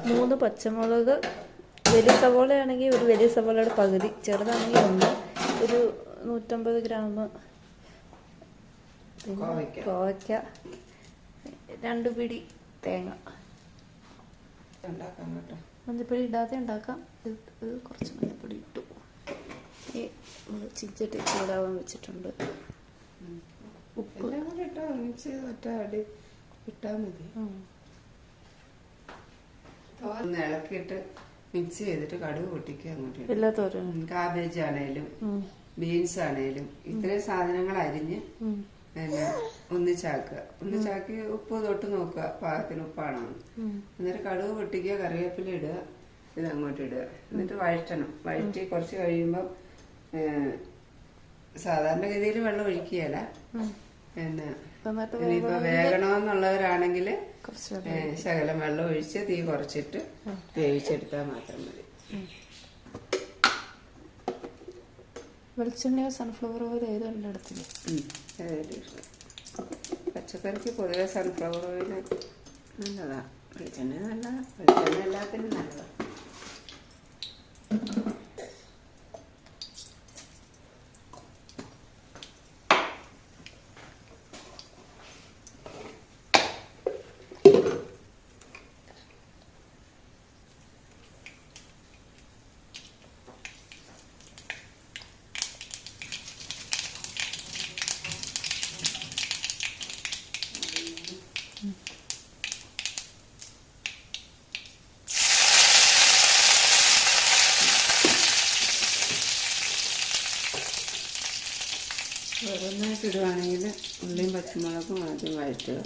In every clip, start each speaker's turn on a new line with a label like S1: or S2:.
S1: 3 പച്ചമുളക്, വലിയ സവോളയാണെങ്കിൽ ഒരു വലിയ സവോളയുടെ പകുതി, ചെറുതാണെങ്കിൽ 1, ഒരു 150 ഗ്രാം കോവയ്ക്ക, 2 പിടി തേങ്ങ. മഞ്ഞപ്പൊടി ഇടാതെ ഉണ്ടാക്കാം. ഇത് കുറച്ച് മഞ്ഞപ്പൊടി ഇട്ടു. ചിഞ്ചട്ടി ചൂടാവാൻ വെച്ചിട്ടുണ്ട്. ഉപ്പ്
S2: ഇട്ടാൽ മതി. ഇളക്കിയിട്ട് മിക്സ് ചെയ്തിട്ട് കടുക് പൊട്ടിക്കുക അങ്ങോട്ട്.
S1: എല്ലാ തോരനും
S2: കാബേജ് ആണേലും ബീൻസ് ആണേലും ഇത്രയും സാധനങ്ങൾ അരിഞ്ഞ് പിന്നെ ഒന്നിച്ചാക്കി ഉപ്പ് തൊട്ട് നോക്കുക പാകത്തിന് ഉപ്പാണോ. എന്നിട്ട് കടുക് പൊട്ടിക്കുക, കറിവേപ്പില ഇടുക, ഇത് അങ്ങോട്ട് ഇടുക. എന്നിട്ട് വഴറ്റണം. വഴറ്റി കുറച്ച് കഴിയുമ്പം സാധാരണഗതിയിൽ വെള്ളം ഒഴിക്കുകയല്ല. പിന്നെ ഇനിയിപ്പോ വേഗണമെന്നുള്ളവരാണെങ്കിൽ ശകലം വെള്ളം ഒഴിച്ച് തീ കുറച്ചിട്ട് വേവിച്ചെടുത്താൽ മാത്രം മതി.
S1: വെളിച്ചെണ്ണയോ സൺഫ്ലവർ ഓയിൽ ഏതുണ്ട് എടുത്തില്ല.
S2: പച്ചക്കറിക്ക് പൊതുവെ സൺഫ്ലവർ ഓയിൽ നല്ലതാ. വെളിച്ചെണ്ണ നല്ലതാ. വെളിച്ചെണ്ണ എല്ലാത്തിനും നല്ലതാ. ഓരോന്നായിട്ട് ഇടുവാണെങ്കിൽ ഉള്ളിയും പച്ചമുളകും ആദ്യം വഴറ്റുക.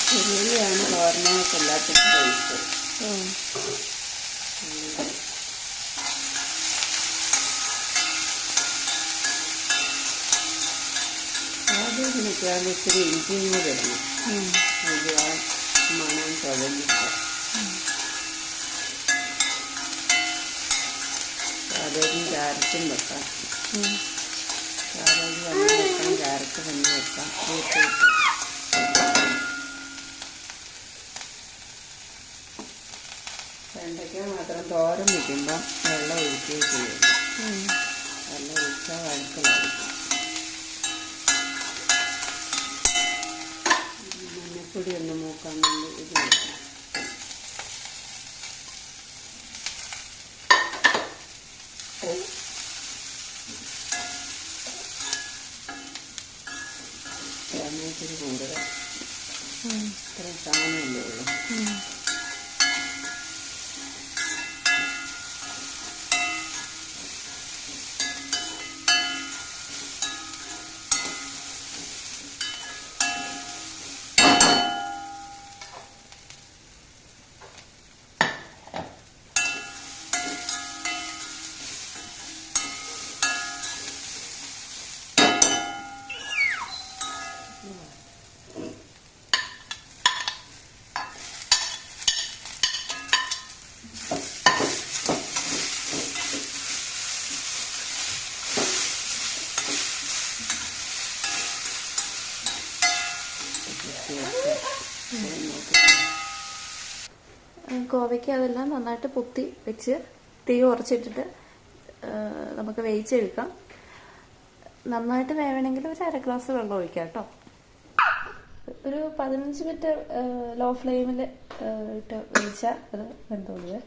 S2: ചെറിയാണ് തോരനൊക്കെ എല്ലാത്തിനും ടേസ്റ്റ്. ആദ്യം ഇത്തിരി ഇഞ്ചിയും കൂടെ ഇടണം. അത് ആ മണം തുടങ്ങിയിട്ട് കാബേജും ക്യാരറ്റും വെക്കാം. കാബേജ് വന്ന് വെക്കാം, ക്യാരറ്റ് വന്ന് വെക്കാം. വെണ്ടയ്ക്ക മാത്രം തോരൻ വയ്ക്കുമ്പം വെള്ളം ഒഴിക്കുകയും ചെയ്യും. വെള്ളം ഒഴിച്ചാൽ വഴക്കലായിരിക്കും. മഞ്ഞപ്പൊടി ഒന്ന് മൂക്കാൻ വേണ്ടി ഇത് വെക്കാം. തേങ്ങയ്ക്കൊരു കൂടുതൽ ഇത്രയും സാധനമല്ലേ ഉള്ളൂ.
S1: കോവയ്ക്ക് അതെല്ലാം നന്നായിട്ട് പൊത്തി വെച്ച് തീ കുറച്ചിട്ടിട്ട് നമുക്ക് വേവിച്ചെടുക്കാം. നന്നായിട്ട് വേവണമെങ്കിൽ ഒരു 1/2 ഗ്ലാസ് വെള്ളം ഒഴിക്കാം കേട്ടോ. ഒരു 15 മിനിറ്റ് ലോ ഫ്ലെയിമിൽ ഇട്ട് വേവിച്ചാൽ അത് വെന്തോളുവേ.